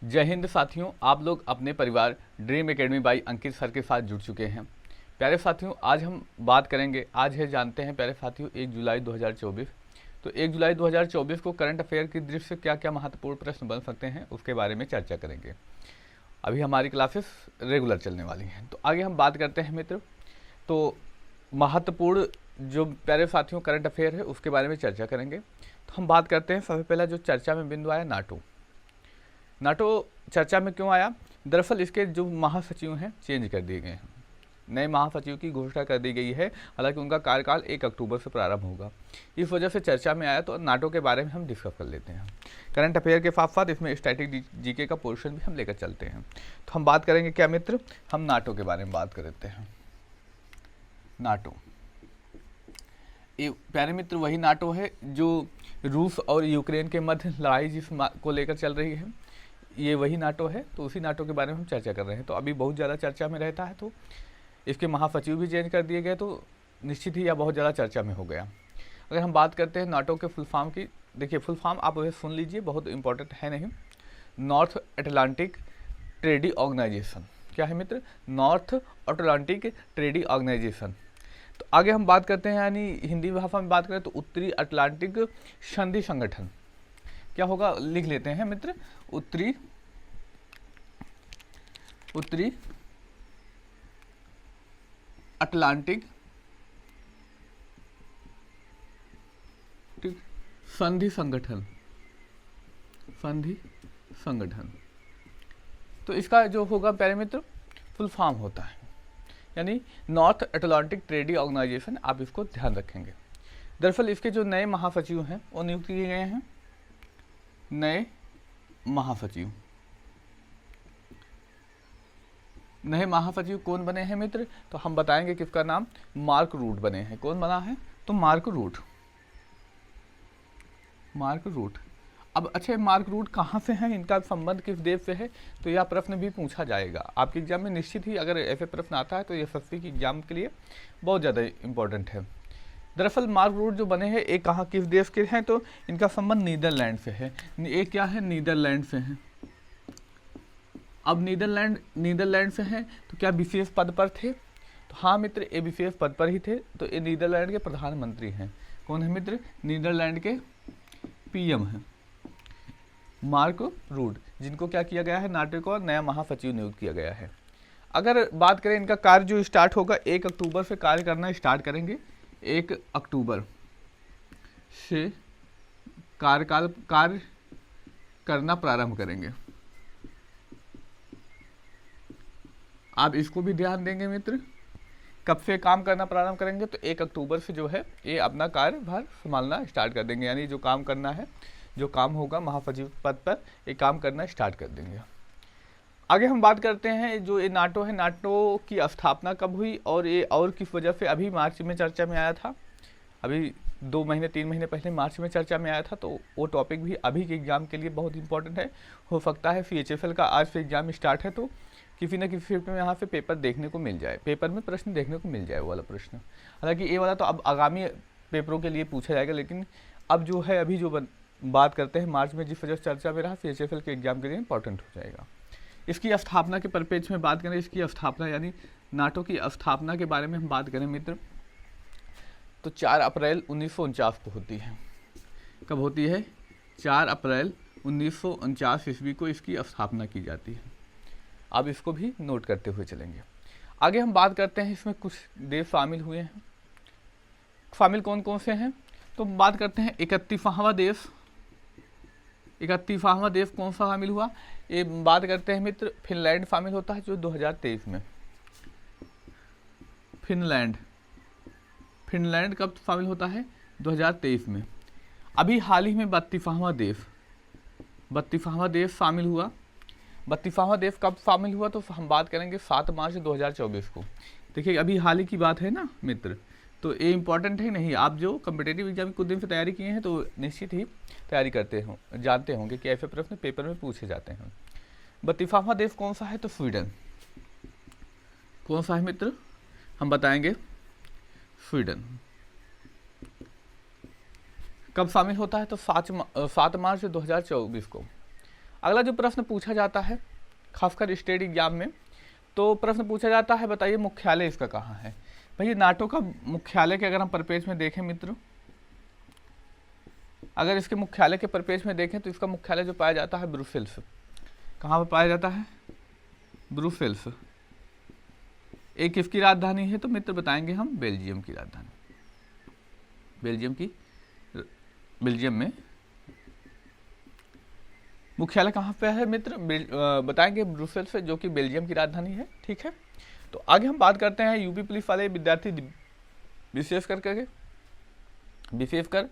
जय हिंद साथियों, आप लोग अपने परिवार dream academy by Ankit sir के साथ जुड़ चुके हैं। प्यारे साथियों, आज हम बात करेंगे, आज है जानते हैं प्यारे साथियों 1 जुलाई 2024। तो 1 जुलाई 2024 को करंट अफेयर की दृष्टि से क्या क्या महत्वपूर्ण प्रश्न बन सकते हैं उसके बारे में चर्चा करेंगे। अभी हमारी क्लासेस रेगुलर चलने वाली हैं, तो आगे हम बात करते हैं मित्र। तो महत्वपूर्ण जो प्यारे साथियों करंट अफेयर है उसके बारे में चर्चा करेंगे। तो हम बात करते हैं, सबसे पहला जो चर्चा में बिंदु आया नाटो। नाटो चर्चा में क्यों आया? दरअसल इसके जो महासचिव हैं चेंज कर दिए गए हैं, नए महासचिव की घोषणा कर दी गई है। हालांकि उनका कार्यकाल 1 अक्टूबर से प्रारंभ होगा, इस वजह से चर्चा में आया। तो नाटो के बारे में हम डिस्कस कर लेते हैं। करंट अफेयर के साथ साथ इसमें स्टैटिक जीके का पोर्शन भी हम लेकर चलते हैं। तो हम बात करेंगे क्या मित्र, हम नाटो के बारे में बात करते हैं। नाटो ये प्यारे मित्र वही नाटो है जो रूस और यूक्रेन के मध्य लड़ाई जिस को लेकर चल रही है, ये वही नाटो है। तो उसी नाटो के बारे में हम चर्चा कर रहे हैं। तो अभी बहुत ज़्यादा चर्चा में रहता है, तो इसके महासचिव भी चेंज कर दिए गए, तो निश्चित ही यह बहुत ज़्यादा चर्चा में हो गया। अगर हम बात करते हैं नाटो के फुल फॉर्म की, देखिए फुल फॉर्म आप उसे सुन लीजिए, बहुत इंपॉर्टेंट है नहीं। North Atlantic Treaty Organisation. क्या है मित्र? North Atlantic Treaty Organisation. तो आगे हम बात करते हैं, यानी हिंदी भाषा में बात करें तो उत्तरी अटलांटिक संधि संगठन। क्या होगा, लिख लेते हैं मित्र, उत्तरी अटलांटिक संधि संगठन। तो इसका जो होगा प्यारे मित्र फुल फॉर्म होता है, यानी नॉर्थ अटलांटिक ट्रेडी ऑर्गेनाइजेशन। आप इसको ध्यान रखेंगे। दरअसल इसके जो नए महासचिव हैं वो नियुक्त किए गए हैं। नए महासचिव कौन बने हैं मित्र? तो हम बताएंगे किसका नाम, मार्क रूट बने हैं। कौन बना है? तो मार्क रूट। अब अच्छा, मार्क रूट कहाँ से हैं, इनका संबंध किस देश से है? तो यह प्रश्न भी पूछा जाएगा आपके एग्जाम में निश्चित ही। अगर ऐसे प्रश्न आता है तो यह एसएससी की एग्जाम के लिए बहुत ज़्यादा इंपॉर्टेंट है। दरअसल मार्क रूट जो बने हैं एक कहाँ किस देश के हैं? तो इनका संबंध नीदरलैंड से है। एक क्या है? नीदरलैंड से है। अब नीदरलैंड से हैं, तो क्या विशेष पद पर थे? तो हाँ मित्र, ये विशेष पद पर ही थे। तो ये नीदरलैंड के प्रधानमंत्री हैं। कौन है मित्र? नीदरलैंड के पीएम हैं मार्क रूट, जिनको क्या किया गया है, नाटो को नया महासचिव नियुक्त किया गया है। अगर बात करें इनका कार्य जो स्टार्ट होगा, 1 अक्टूबर से कार्य करना स्टार्ट करेंगे। 1 अक्टूबर से कार्य करना प्रारंभ करेंगे। आप इसको भी ध्यान देंगे मित्र, कब से काम करना प्रारंभ करेंगे? तो 1 अक्टूबर से जो है ये अपना कार्यभार संभालना स्टार्ट कर देंगे, यानी जो काम करना है, जो काम होगा महासचिव पद पर, ये काम करना स्टार्ट कर देंगे। आगे हम बात करते हैं जो ये नाटो है, नाटो की स्थापना कब हुई और ये और किस वजह से अभी मार्च में चर्चा में आया था। अभी 2 महीने 3 महीने पहले मार्च में चर्चा में आया था। तो वो टॉपिक भी अभी के एग्जाम के लिए बहुत इंपॉर्टेंट है। हो सकता है CHFL का आज से एग्जाम स्टार्ट है, तो किसी न किसी में यहाँ से पेपर देखने को मिल जाए, पेपर में प्रश्न देखने को मिल जाए वो वाला प्रश्न। हालांकि ये वाला तो अब आगामी पेपरों के लिए पूछा जाएगा, लेकिन अब जो है अभी जो बात करते हैं मार्च में जिस वजह से चर्चा में रहा, CHFL के एग्जाम के लिए इंपॉर्टेंट हो जाएगा। इसकी स्थापना के परिप्रेक्ष्य में बात करें, इसकी स्थापना यानी नाटो की स्थापना के बारे में हम बात करें मित्र, तो 4 अप्रैल 1949 को होती है। कब होती है? 4 अप्रैल 1949 ईस्वी को इसकी स्थापना की जाती है। अब इसको भी नोट करते हुए चलेंगे। आगे हम बात करते हैं, इसमें कुछ देश शामिल हुए हैं। शामिल कौन कौन से हैं? तो बात करते हैं 31वां देश। 31वां देश कौन सा शामिल हुआ? ये बात करते हैं मित्र, फिनलैंड शामिल होता है, जो 2023 में। फिनलैंड कब शामिल होता है? 2023 में। अभी हाल ही में 32वां देश शामिल हुआ। 32वां देश कब शामिल हुआ? तो हम बात करेंगे 7 मार्च 2024 को। देखिए अभी हाल ही की बात है ना मित्र, तो ये इंपॉर्टेंट है नहीं। आप जो कम्पिटेटिव एग्जाम कुछ दिन से तैयारी किए हैं तो निश्चित ही तैयारी करते हो, जानते होंगे कि ऐसे प्रश्न पेपर में पूछे जाते हैं। 32वां देश कौन सा है? तो स्वीडन। कौन सा है मित्र? हम बताएंगे, स्वीडन। कब शामिल होता है? तो 7 मार्च 2024 को। अगला जो प्रश्न पूछा जाता है खासकर स्टेट एग्जाम में, तो प्रश्न पूछा जाता है बताइए मुख्यालय इसका कहाँ है। भाई नाटो का मुख्यालय के अगर हम परिपेक्ष में देखें मित्र, अगर इसके मुख्यालय के परिपेक्ष में देखें तो इसका मुख्यालय जो पाया जाता है ब्रुसेल्स। कहाँ पर पाया जाता है? ब्रुसेल्स। एक किसकी राजधानी है? तो मित्र बताएंगे हम बेल्जियम की राजधानी। बेल्जियम में मुख्यालय कहाँ पे है मित्र? बताएंगे ब्रुसेल्स से, जो कि बेल्जियम की राजधानी है। ठीक है, तो आगे हम बात करते हैं यूपी पुलिस वाले विद्यार्थी विशेषकर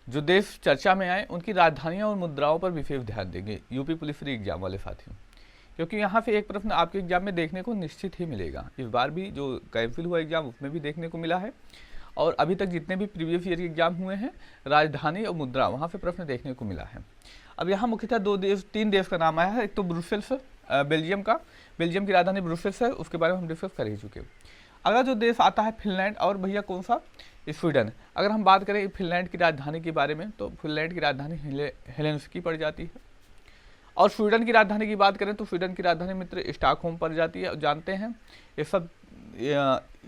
जो देश चर्चा में आए उनकी राजधानियां और मुद्राओं पर विशेष ध्यान देंगे यूपी पुलिस एग्जाम वाले साथियों, क्योंकि यहाँ से एक प्रश्न आपके एग्जाम में देखने को निश्चित ही मिलेगा। इस बार भी जो कैंसिल हुआ एग्जाम उसमें भी देखने को मिला है, और अभी तक जितने भी प्रीवियस ईयर के एग्जाम हुए हैं राजधानी और मुद्रा वहाँ से प्रश्न देखने को मिला है। अब यहाँ मुख्यतः तीन देश का नाम आया है। एक तो ब्रुसेल्स बेल्जियम की राजधानी ब्रुसेल्स है, उसके बारे में हम डिस्कस कर ही चुके। अगला जो देश आता है फिनलैंड, और भैया कौन सा? स्वीडन। अगर हम बात करें फिनलैंड की राजधानी के बारे में तो फिनलैंड की राजधानी हेलेंस्की पड़ जाती है, और स्वीडन की राजधानी की बात करें तो स्वीडन की राजधानी मित्र स्टॉकहोम पड़ जाती है। जानते हैं ये सब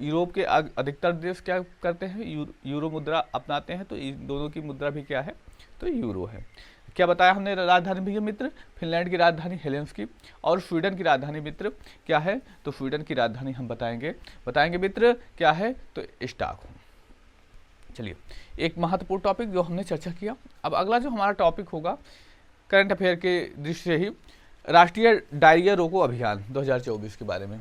यूरोप के अधिकतर देश क्या करते हैं? यूरो मुद्रा अपनाते हैं, तो इन दोनों की मुद्रा भी क्या है? तो यूरो है। क्या बताया हमने राजधानी भैया मित्र? फिनलैंड की राजधानी हेलेंस्की, और स्वीडन की राजधानी मित्र क्या है? तो स्वीडन की राजधानी हम बताएंगे मित्र क्या है? तो स्टॉकहोम। चलिए, एक महत्वपूर्ण टॉपिक जो हमने चर्चा किया। अब अगला जो हमारा टॉपिक होगा करंट अफेयर के दृष्टि से ही, राष्ट्रीय डायरिया रोको अभियान 2024 के बारे में।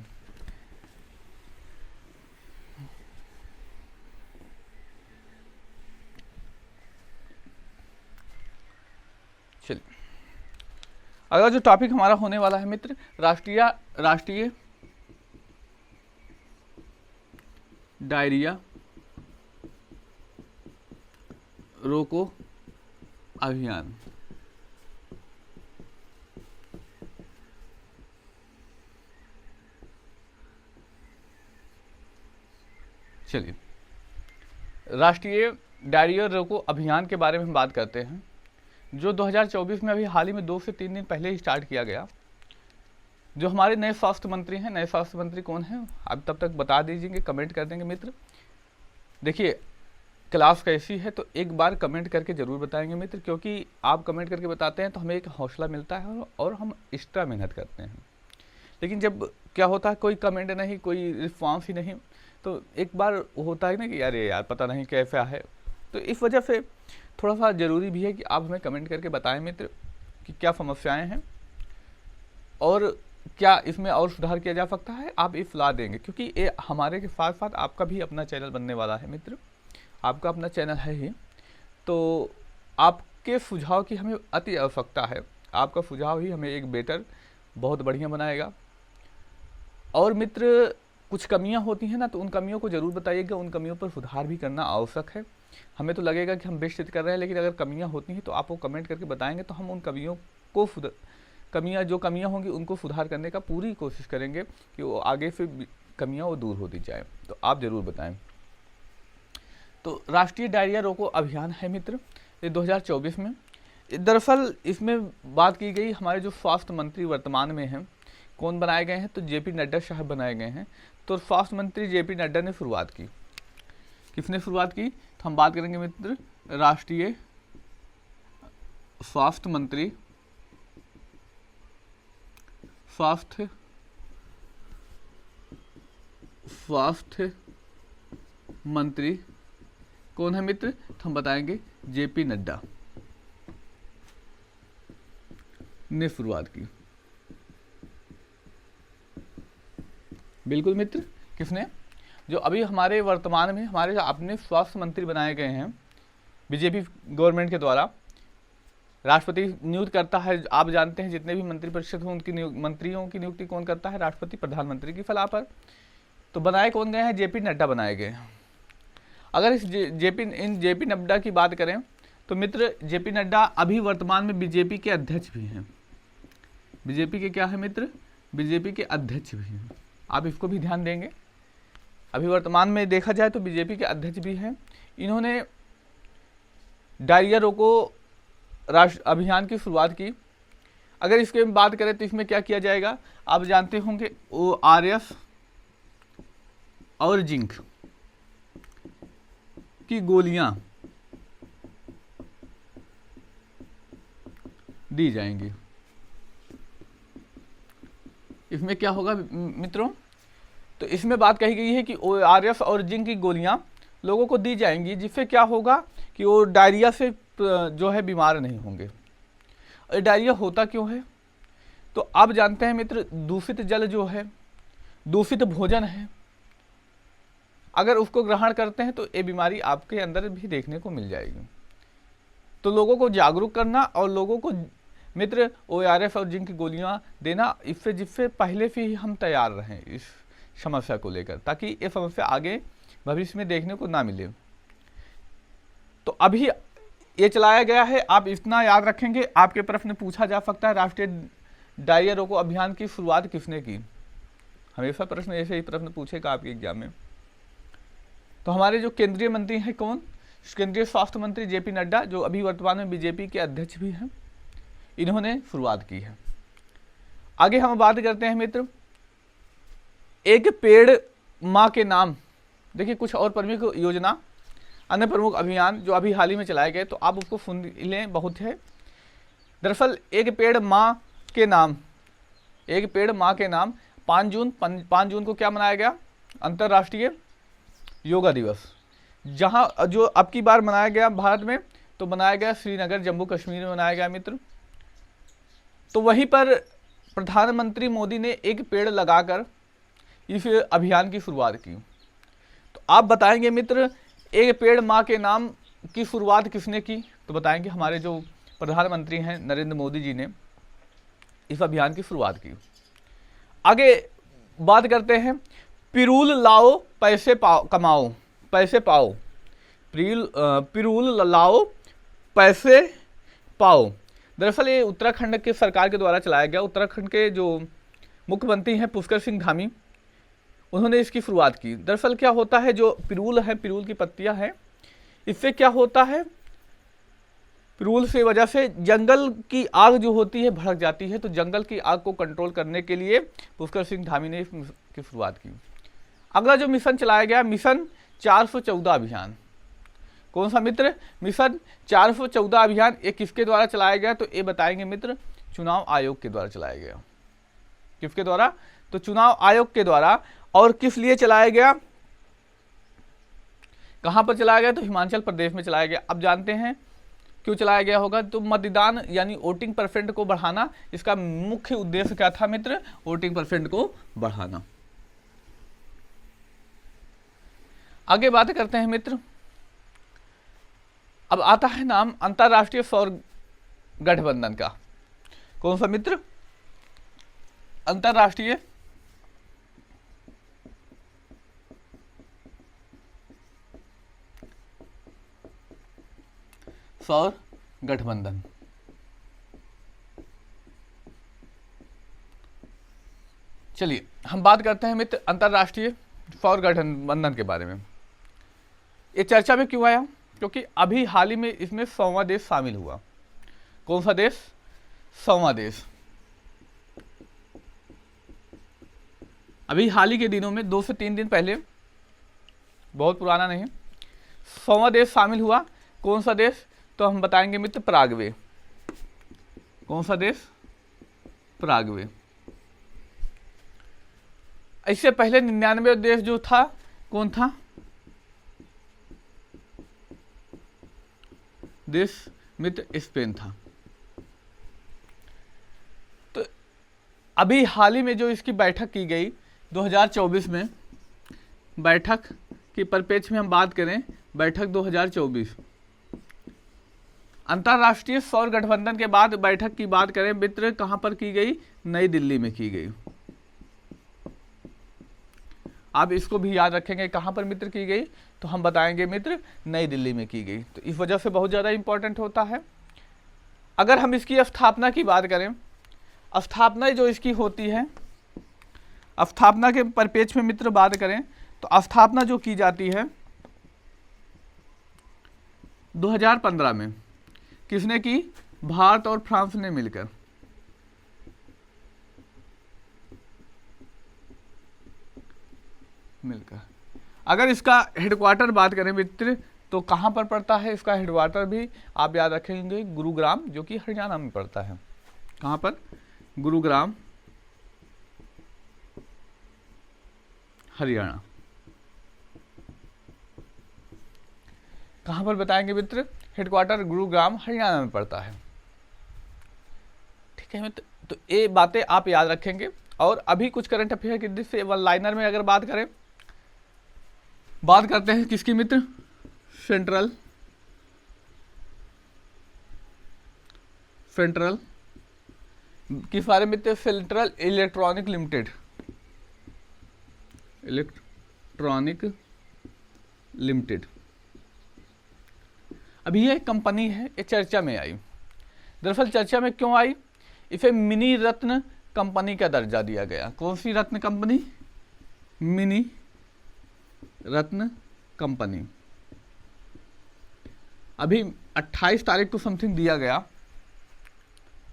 चलिए, अगला जो टॉपिक हमारा होने वाला है मित्र, राष्ट्रीय डायरिया रोको अभियान। चलिए, राष्ट्रीय डायरिया रोको अभियान के बारे में हम बात करते हैं, जो 2024 में अभी हाल ही में 2 से 3 दिन पहले ही स्टार्ट किया गया। जो हमारे नए स्वास्थ्य मंत्री हैं, नए स्वास्थ्य मंत्री कौन हैं आप तब तक बता दीजिएंगे, कमेंट कर देंगे मित्र। देखिए क्लास कैसी है तो एक बार कमेंट करके ज़रूर बताएंगे मित्र, क्योंकि आप कमेंट करके बताते हैं तो हमें एक हौसला मिलता है और हम एक्स्ट्रा मेहनत करते हैं। लेकिन जब क्या होता है कोई कमेंट नहीं, कोई रिस्पॉन्स ही नहीं, तो एक बार होता है ना कि अरे यार पता नहीं कैसा है। तो इस वजह से थोड़ा सा ज़रूरी भी है कि आप हमें कमेंट करके बताएं मित्र कि क्या समस्याएं हैं और क्या इसमें और सुधार किया जा सकता है। आप ये सलाह देंगे, क्योंकि ये हमारे के साथ साथ आपका भी अपना चैनल बनने वाला है मित्र, आपका अपना चैनल है ही, तो आपके सुझाव की हमें अति आवश्यकता है। आपका सुझाव ही हमें एक बेटर बहुत बढ़िया बनाएगा। और मित्र कुछ कमियां होती हैं ना, तो उन कमियों को ज़रूर बताइएगा, उन कमियों पर सुधार भी करना आवश्यक है। हमें तो लगेगा कि हम बेस्ट कर रहे हैं, लेकिन अगर कमियां होती हैं तो आप वो कमेंट करके बताएंगे तो हम उन कमियों को जो कमियां होंगी उनको सुधार करने का पूरी कोशिश करेंगे कि वो आगे से कमियां वो दूर होती जाए। तो आप ज़रूर बताएं। तो राष्ट्रीय डायरिया रोको अभियान है मित्र, ये 2024 में। दरअसल इसमें बात की गई, हमारे जो स्वास्थ्य मंत्री वर्तमान में हैं कौन बनाए गए हैं? तो जेपी नड्डा साहब बनाए गए हैं। तो स्वास्थ्य मंत्री जेपी नड्डा ने शुरुआत की। किसने शुरुआत की? तो हम बात करेंगे मित्र राष्ट्रीय स्वास्थ्य मंत्री कौन है मित्र? तो हम बताएंगे जेपी नड्डा ने शुरुआत की। बिल्कुल मित्र, किसने? जो अभी हमारे वर्तमान में हमारे अपने स्वास्थ्य मंत्री बनाए गए हैं बीजेपी गवर्नमेंट के द्वारा। राष्ट्रपति नियुक्त करता है, आप जानते हैं जितने भी मंत्री परिषद हो उनकी मंत्रियों की नियुक्ति कौन करता है? राष्ट्रपति प्रधानमंत्री की सलाह पर। तो बनाए कौन गए हैं? जेपी नड्डा बनाए गए हैं। अगर इस जेपी नड्डा की बात करें तो मित्र जेपी नड्डा अभी वर्तमान में बीजेपी के अध्यक्ष भी हैं। बीजेपी के क्या है मित्र? बीजेपी के अध्यक्ष भी हैं। आप इसको भी ध्यान देंगे। अभी वर्तमान में देखा जाए तो बीजेपी के अध्यक्ष भी हैं। इन्होंने डायरिया रोको राष्ट्र अभियान की शुरुआत की अगर इसके बात करें तो इसमें क्या किया जाएगा, आप जानते होंगे ORS और जिंक की गोलियां दी जाएंगी। इसमें क्या होगा मित्रों, तो इसमें बात कही गई है कि ORS और जिंक की गोलियां लोगों को दी जाएंगी, जिससे क्या होगा कि वो डायरिया से जो है बीमार नहीं होंगे। और डायरिया होता क्यों है, तो आप जानते हैं मित्र, दूषित जल जो है, दूषित भोजन है, अगर उसको ग्रहण करते हैं तो ये बीमारी आपके अंदर भी देखने को मिल जाएगी। तो लोगों को जागरूक करना और लोगों को मित्र ORS और जिंक की गोलियां देना, इससे जिससे पहले से ही हम तैयार रहें इस समस्या को लेकर, ताकि ये समस्या आगे भविष्य में देखने को ना मिले। तो अभी ये चलाया गया है, आप इतना याद रखेंगे। आपके प्रश्न पूछा जा सकता है, राष्ट्रीय डायरिया रोको अभियान की शुरुआत किसने की, हमेशा प्रश्न ऐसे ही प्रश्न पूछेगा आपके एग्जाम में। तो हमारे जो केंद्रीय मंत्री हैं, कौन, केंद्रीय स्वास्थ्य मंत्री JP नड्डा, जो अभी वर्तमान में बीजेपी के अध्यक्ष भी हैं, इन्होंने शुरुआत की है। आगे हम बात करते हैं मित्र, एक पेड़ माँ के नाम। देखिए कुछ और प्रमुख योजना, अन्य प्रमुख अभियान जो अभी हाल ही में चलाए गए, तो आप उसको सुन लें, बहुत है। दरअसल एक पेड़ माँ के नाम, एक पेड़ माँ के नाम 5 जून को क्या मनाया गया, अंतर्राष्ट्रीय योगा दिवस। जहाँ जो अब की बार मनाया गया भारत में, तो मनाया गया श्रीनगर जम्मू कश्मीर में मनाया गया मित्र। तो वहीं पर प्रधानमंत्री मोदी ने एक पेड़ लगाकर इस अभियान की शुरुआत की। तो आप बताएंगे मित्र, एक पेड़ माँ के नाम की शुरुआत किसने की, तो बताएंगे हमारे जो प्रधानमंत्री हैं नरेंद्र मोदी जी ने इस अभियान की शुरुआत की। आगे बात करते हैं, पिरूल लाओ पैसे कमाओ, पैसे पाओ, पिरूल लाओ पैसे पाओ। दरअसल ये उत्तराखंड के सरकार के द्वारा चलाया गया। उत्तराखंड के जो मुख्यमंत्री हैं पुष्कर सिंह धामी, उन्होंने इसकी शुरुआत की। दरअसल क्या होता है, जो पिरूल है, पिरूल की पत्तियां हैं, इससे क्या होता है, पिरूल से वजह से जंगल की आग जो होती है भड़क जाती है। तो जंगल की आग को कंट्रोल करने के लिए पुष्कर सिंह धामी ने इसकी शुरुआत की। अगला जो मिशन चलाया गया, मिशन 414 अभियान। कौन सा मित्र, मिशन 414 अभियान। ये किसके द्वारा चलाया गया, तो ये बताएंगे मित्र, चुनाव आयोग के द्वारा चलाया गया। किसके द्वारा, तो चुनाव आयोग के द्वारा। और किस लिए चलाया गया, कहां पर चलाया गया, तो हिमाचल प्रदेश में चलाया गया। अब जानते हैं क्यों चलाया गया होगा, तो मतदान यानी वोटिंग परसेंट को बढ़ाना, इसका मुख्य उद्देश्य क्या था मित्र, वोटिंग परसेंट को बढ़ाना। आगे बात करते हैं मित्र, अब आता है नाम अंतर्राष्ट्रीय सौर गठबंधन का। कौन सा मित्र, अंतर्राष्ट्रीय सौर गठबंधन। चलिए हम बात करते हैं मित्र अंतर्राष्ट्रीय सौर गठबंधन के बारे में। ये चर्चा में क्यों आया, क्योंकि अभी हाल ही में इसमें 100वां देश शामिल हुआ। कौन सा देश, 100वां देश। अभी हाल ही के दिनों में 2 से 3 दिन पहले, बहुत पुराना नहीं, 100वां देश शामिल हुआ। कौन सा देश, तो हम बताएंगे मित्र पराग्वे। कौन सा देश, पराग्वे। इससे पहले 99 देश जो था, कौन था देश मित्र, स्पेन था। तो अभी हाल ही में जो इसकी बैठक की गई 2024 में, बैठक की परिप्रेक्ष्य में हम बात करें, बैठक 2024 अंतर्राष्ट्रीय सौर गठबंधन के बाद बैठक की बात करें मित्र, कहां पर की गई, नई दिल्ली में की गई। आप इसको भी याद रखेंगे, कहां पर मित्र की गई, तो हम बताएंगे मित्र नई दिल्ली में की गई। तो इस वजह से बहुत ज़्यादा इंपॉर्टेंट होता है। अगर हम इसकी स्थापना की बात करें, स्थापना जो इसकी होती है, स्थापना के परिप्रेक्ष्य में मित्र बात करें, तो स्थापना जो की जाती है 2015 में, किसने की, भारत और फ्रांस ने मिलकर। मिलकर। अगर इसका हेडक्वार्टर बात करें मित्र तो कहाँ पर पड़ता है, इसका हेडक्वार्टर भी आप याद रखेंगे गुरुग्राम, जो कि हरियाणा में पड़ता है। कहाँ पर? गुरुग्राम, हरियाणा। कहाँ पर बताएंगे मित्र? हेडक्वार्टर गुरुग्राम, हरियाणा में पड़ता है। ठीक है मित्र, तो ये बातें आप याद रखेंगे। और अभी कुछ करंट अफेयर की दृष्टि से वन लाइनर में अगर बात करें, बात करते हैं किसकी मित्र? सेंट्रल किस बारे में? Central electronic limited. अभी ये कंपनी है, ये चर्चा में आई। दरअसल चर्चा में क्यों आई? इसे मिनी रत्न कंपनी का दर्जा दिया गया। कौन सी रत्न कंपनी? मिनी रत्न कंपनी। अभी 28 तारीख को समथिंग दिया गया,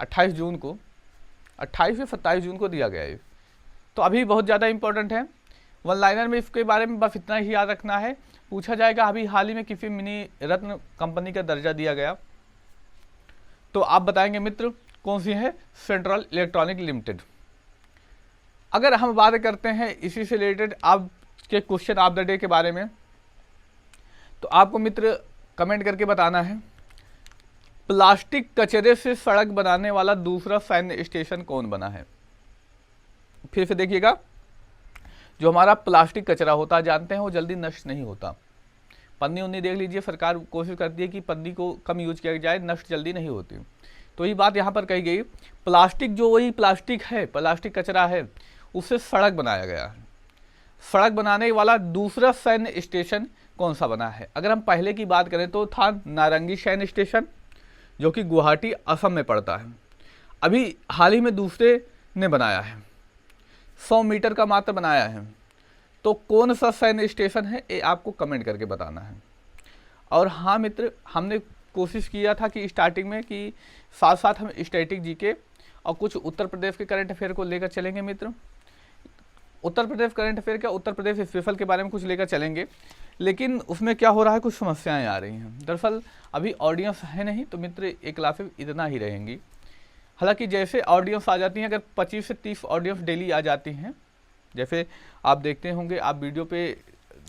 28 जून को, 28 या 27 जून को दिया गया है। तो अभी बहुत ज़्यादा इंपॉर्टेंट है। वन लाइनर में इसके बारे में बस इतना ही याद रखना है। पूछा जाएगा अभी हाल ही में किसी मिनी रत्न कंपनी का दर्जा दिया गया, तो आप बताएंगे मित्र कौन सी है? Central electronic limited. अगर हम बात करते हैं इसी से रिलेटेड आपके क्वेश्चन ऑफ द डे के बारे में, तो आपको मित्र कमेंट करके बताना है, प्लास्टिक कचरे से सड़क बनाने वाला दूसरा सैन्य स्टेशन कौन बना है? फिर से देखिएगा, जो हमारा प्लास्टिक कचरा होता है जानते हैं वो जल्दी नष्ट नहीं होता। पन्नी उन्नी देख लीजिए, सरकार कोशिश करती है कि पन्नी को कम यूज किया जाए, नष्ट जल्दी नहीं होती। तो ये बात यहाँ पर कही गई, प्लास्टिक जो वही प्लास्टिक है, प्लास्टिक कचरा है, उससे सड़क बनाया गया है। सड़क बनाने वाला दूसरा सैन्य स्टेशन कौन सा बना है? अगर हम पहले की बात करें तो था नारंगी सैन्य स्टेशन, जो कि गुवाहाटी असम में पड़ता है। अभी हाल ही में दूसरे ने बनाया है, 100 मीटर का मात्र बनाया है। तो कौन सा सैन्य स्टेशन है ये आपको कमेंट करके बताना है। और हाँ मित्र, हमने कोशिश किया था कि स्टार्टिंग में कि साथ साथ हम स्टैटिक जीके और कुछ उत्तर प्रदेश के करंट अफेयर को लेकर चलेंगे मित्र। उत्तर प्रदेश करंट अफेयर क्या, उत्तर प्रदेश स्पेशल के बारे में कुछ लेकर चलेंगे, लेकिन उसमें क्या हो रहा है, कुछ समस्याएं आ रही हैं। दरअसल अभी ऑडियंस है नहीं, तो मित्र ये क्लासेस इतना ही रहेंगी। हालांकि जैसे ऑडियंस आ जाती हैं, अगर 25 से 30 ऑडियंस डेली आ जाती हैं, जैसे आप देखते होंगे, आप वीडियो पे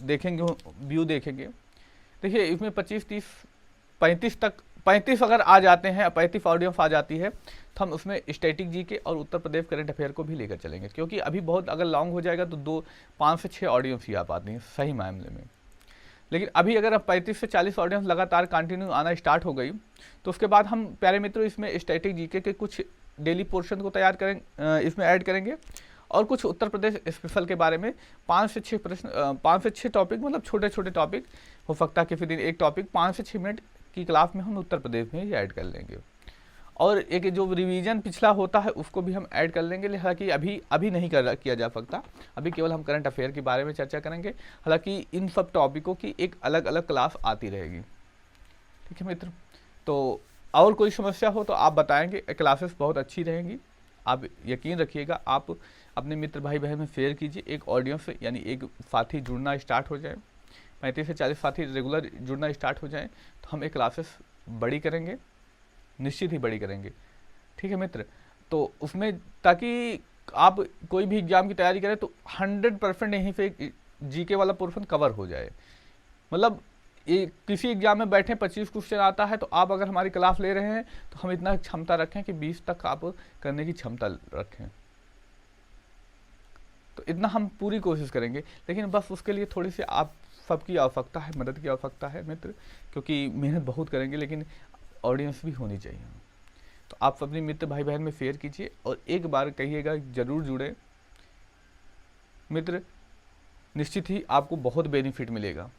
देखेंगे, व्यू देखेंगे, देखिए इसमें 25, 30, 35 तक, 35 अगर आ जाते हैं, 35 ऑडियंस आ जाती है, तो हम उसमें स्टैटिक जी के और उत्तर प्रदेश करंट अफेयर को भी लेकर चलेंगे। क्योंकि अभी बहुत अगर लॉन्ग हो जाएगा तो 5 से 6 ऑडियंस ही आ पाती हैं सही मामले में। लेकिन अभी अगर अब 35 से 40 ऑडियंस लगातार कंटिन्यू आना स्टार्ट हो गई, तो उसके बाद हम प्यारे मित्रों इसमें स्टैटिक जीके के कुछ डेली पोर्शन को तैयार करेंगे, इसमें ऐड करेंगे, और कुछ उत्तर प्रदेश स्पेशल के बारे में 5 से 6 प्रश्न, 5 से 6 टॉपिक, मतलब छोटे छोटे टॉपिक हो सकता है किसी दिन एक टॉपिक 5 से 6 मिनट की क्लास में हम उत्तर प्रदेश में ही ऐड कर लेंगे। और एक जो रिवीजन पिछला होता है उसको भी हम ऐड कर लेंगे। हालांकि अभी नहीं किया जा सकता, अभी केवल हम करंट अफेयर के बारे में चर्चा करेंगे। हालांकि इन सब टॉपिकों की एक अलग अलग क्लास आती रहेगी। ठीक है मित्र, तो और कोई समस्या हो तो आप बताएंगे, क्लासेस बहुत अच्छी रहेंगी, आप यकीन रखिएगा। आप अपने मित्र भाई बहन में शेयर कीजिए, एक ऑडियंस से यानी एक साथी जुड़ना स्टार्ट हो जाए, 35 से 40 साथी रेगुलर जुड़ना स्टार्ट हो जाए, तो हम एक क्लासेस बड़ी करेंगे, निश्चित ही बड़ी करेंगे। ठीक है मित्र, तो उसमें ताकि आप कोई भी एग्जाम की तैयारी करें तो 100% यहीं पे जीके वाला पोर्शन कवर हो जाए। मतलब ये किसी एग्जाम में बैठे 25 क्वेश्चन आता है, तो आप अगर हमारी क्लास ले रहे हैं तो हम इतना क्षमता रखें कि 20 तक आप करने की क्षमता रखें। तो इतना हम पूरी कोशिश करेंगे, लेकिन बस उसके लिए थोड़ी सी आप सबकी आवश्यकता है, मदद की आवश्यकता है मित्र, क्योंकि मेहनत बहुत करेंगे लेकिन ऑडियंस भी होनी चाहिए। तो आप अपने मित्र भाई बहन में शेयर कीजिए और एक बार कहिएगा जरूर जुड़े मित्र, निश्चित ही आपको बहुत बेनिफिट मिलेगा।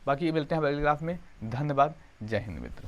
बाकी ये मिलते हैं अगले क्लास में। धन्यवाद, जय हिंद मित्र।